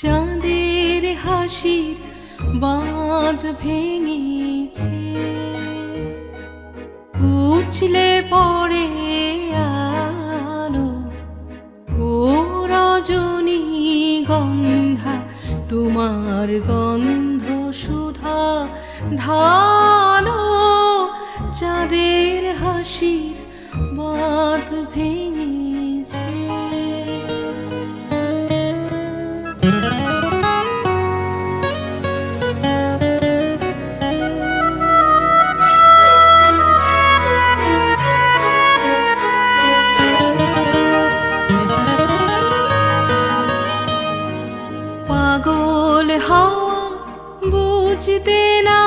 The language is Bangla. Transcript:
চাঁদের হাসির বাঁধ ভেঙেছে, উছলে পড়ে আলো ও রজনী গন্ধা, তোমার গন্ধ সুধা ঢালো। চাঁদের হাসির বাঁধ ভেঙেছে। পাগল হাওয়া বুঝতে না